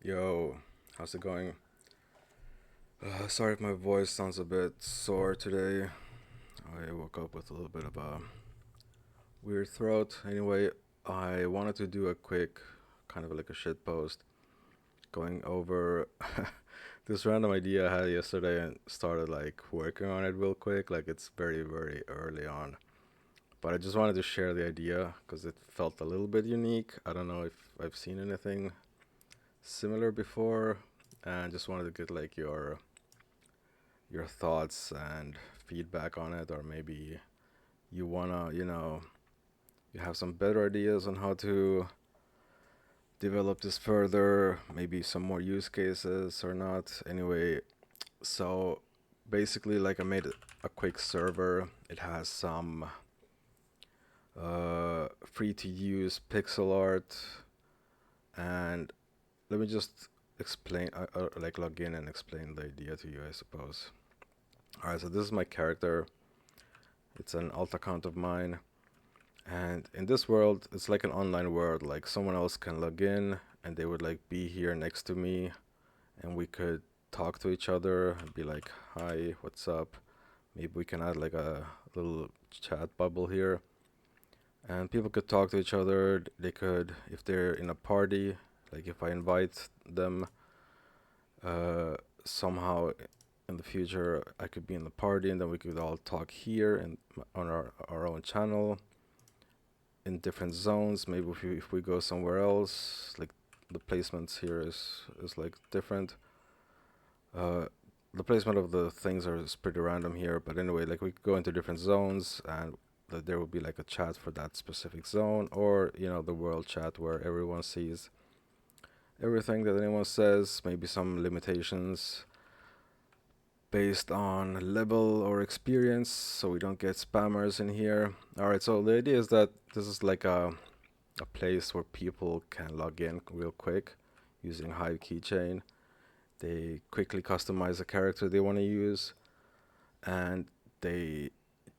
Yo, how's it going? Sorry if my voice sounds a bit sore today. I woke up with a little bit of a weird throat. Anyway, I wanted to do a quick, kind of like a shit post, going over this random idea I had yesterday and started like working on it real quick. Like it's very, very early on. But I just wanted to share the idea because it felt a little bit unique. I don't know if I've seen anything similar before, and just wanted to get like your thoughts and feedback on it, or maybe you wanna, you have some better ideas on how to develop this further, maybe some more use cases or not. Anyway, so basically, like I made a quick server. It has some free to use pixel art, and let me just explain, like log in and explain the idea to you, I suppose. All right, so this is my character. It's an alt account of mine. And in this world, it's like an online world. Like someone else can log in and they would like be here next to me and we could talk to each other and be like, "Hi, what's up?" Maybe we can add like a little chat bubble here and people could talk to each other. They could, if they're in a party, like if I invite them, uh, somehow in the future, I could be in the party and then we could all talk here and on our own channel in different zones. Maybe if we go somewhere else, like the placements here is like different. Uh, the placement of the things is pretty random here, but anyway, like we could go into different zones and there will be like a chat for that specific zone, or the world chat where everyone sees everything that anyone says. Maybe some limitations based on level or experience, so we don't get spammers in here. All right, so the idea is that this is like a place where people can log in real quick using Hive keychain. They quickly customize a character they want to use, and they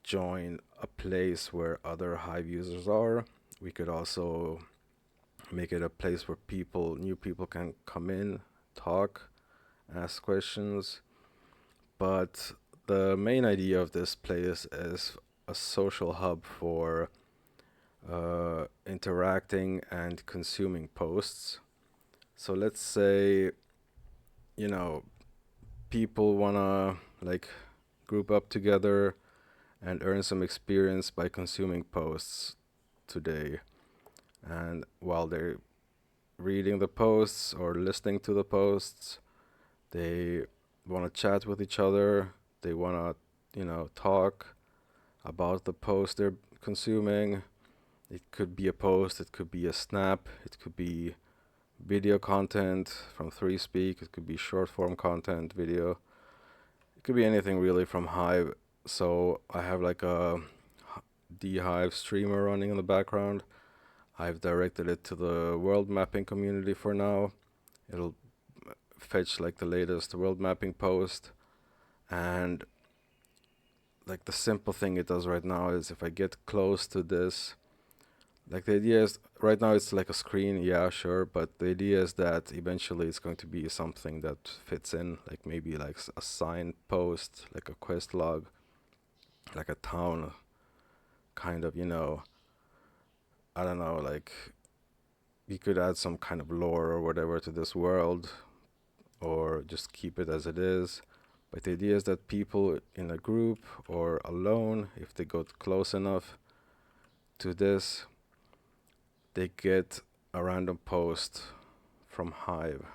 join a place where other Hive users are. We could also make it a place where new people can come in, talk, ask questions. But the main idea of this place is a social hub for interacting and consuming posts. So let's say, you know, people wanna like group up together and earn some experience by consuming posts today. And while they're reading the posts or listening to the posts, they wanna chat with each other. They wanna, talk about the post they're consuming. It could be a post, it could be a snap, it could be video content from 3Speak, it could be short form content, video. It could be anything really from Hive. So I have like a Hive streamer running in the background. I've directed it to the world mapping community for now. It'll fetch like the latest world mapping post. And like the simple thing it does right now is if I get close to this, like the idea is right now it's like a screen, yeah, sure, but the idea is that eventually it's going to be something that fits in, like maybe like a sign post, like a quest log, like a town kind of, I don't know, like you could add some kind of lore or whatever to this world or just keep it as it is. But the idea is that people in a group or alone, if they go close enough to this, they get a random post from Hive.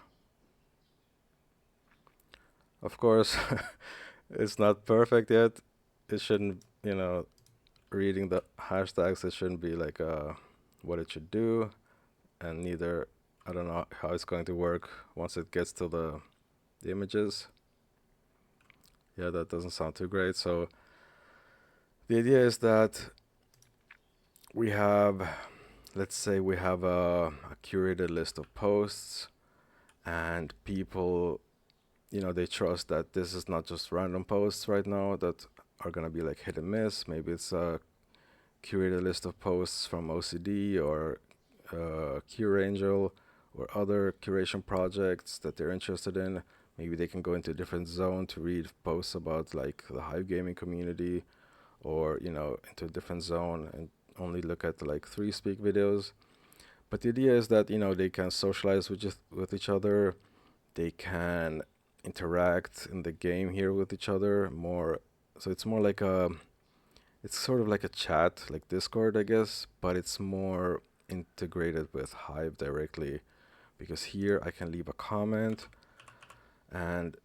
Of course, it's not perfect yet. It shouldn't, reading the hashtags, it shouldn't be like what it should do. And neither, I don't know how it's going to work once it gets to the images. Yeah, that doesn't sound too great. So the idea is that we have, let's say we have a curated list of posts, and people, they trust that this is not just random posts right now that are gonna be like hit and miss. Maybe it's a curated list of posts from OCD or Cure Angel, or other curation projects that they're interested in. Maybe they can go into a different zone to read posts about like the Hive gaming community, or into a different zone and only look at like three speak videos. But the idea is that they can socialize with each other. They can interact in the game here with each other more. So it's more like it's sort of like a chat, like Discord, I guess, but it's more integrated with Hive directly, because here I can leave a comment, and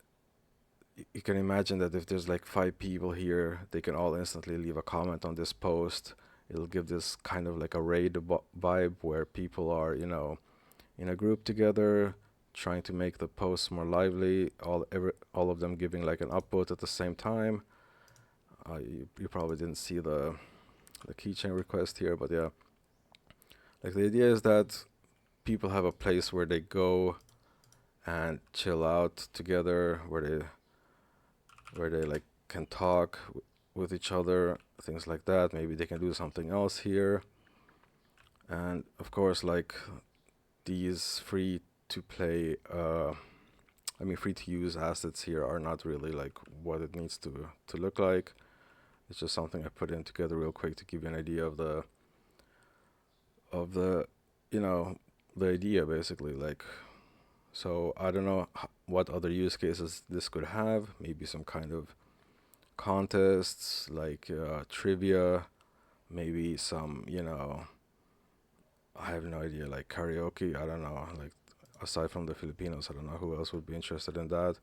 you can imagine that if there's like 5 people here, they can all instantly leave a comment on this post. It'll give this kind of like a raid vibe where people are, in a group together, trying to make the posts more lively. All of them giving like an upvote at the same time. You probably didn't see the keychain request here, but yeah, like the idea is that people have a place where they go and chill out together, where they like can talk with each other, things like that. Maybe they can do something else here. And of course, like these free to play, free to use assets here are not really like what it needs to look like. It's just something I put in together real quick to give you an idea of the you know the idea basically. Like, so I don't know what other use cases this could have. Maybe some kind of contests, like trivia, maybe some, I have no idea, like karaoke. I don't know. Like, aside from the Filipinos, I don't know who else would be interested in that.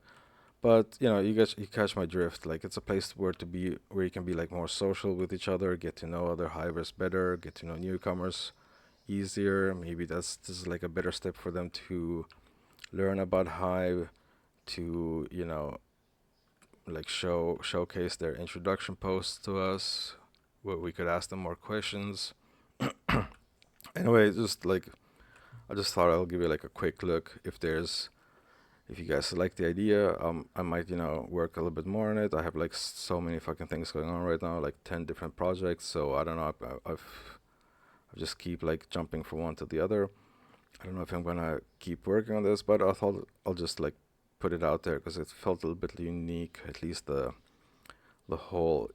But you catch my drift. Like, it's a place where you can be like more social with each other, get to know other hivers better, get to know newcomers easier. Maybe this is like a better step for them to learn about Hive, to like showcase their introduction posts to us, where we could ask them more questions. Anyway, just like I just thought I'll give you like a quick look. If you guys like the idea, I might work a little bit more on it. I have like so many fucking things going on right now, like 10 different projects. So I don't know. I just keep like jumping from one to the other. I don't know if I'm gonna keep working on this, but I thought I'll just like put it out there because it felt a little bit unique. At least the whole,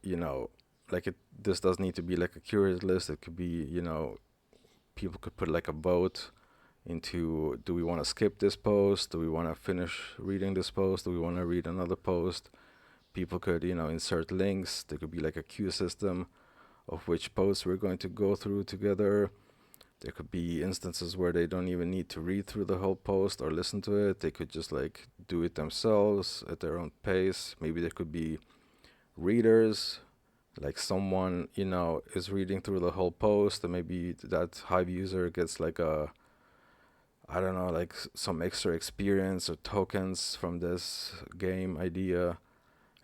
like it. This does need to be like a curated list. It could be, people could put like a vote into, do we want to skip this post? Do we want to finish reading this post? Do we want to read another post? People could, insert links. There could be like a queue system of which posts we're going to go through together. There could be instances where they don't even need to read through the whole post or listen to it. They could just like do it themselves at their own pace. Maybe there could be readers, like someone, is reading through the whole post, and maybe that Hive user gets like I don't know, like some extra experience or tokens from this game idea.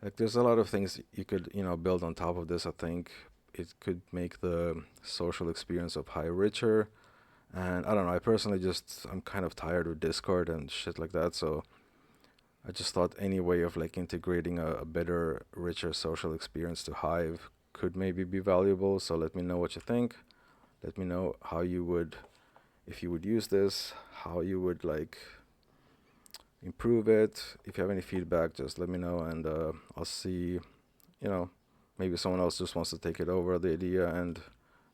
Like, there's a lot of things you could, build on top of this. I think it could make the social experience of Hive richer. And I don't know, I'm kind of tired of Discord and shit like that. So I just thought any way of like integrating a better, richer social experience to Hive could maybe be valuable. So let me know what you think. Let me know how you would, if you would use this, how you would like improve it. If you have any feedback, just let me know, and I'll see. Maybe someone else just wants to take it over, the idea, and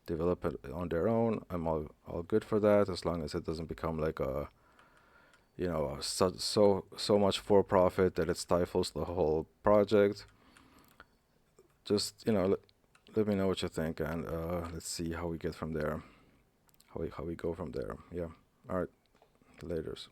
develop it on their own. I'm all good for that, as long as it doesn't become like a so much for profit that it stifles the whole project. Just let me know what you think, and let's see how we get from there. How we go from there. Yeah. All right. Laters.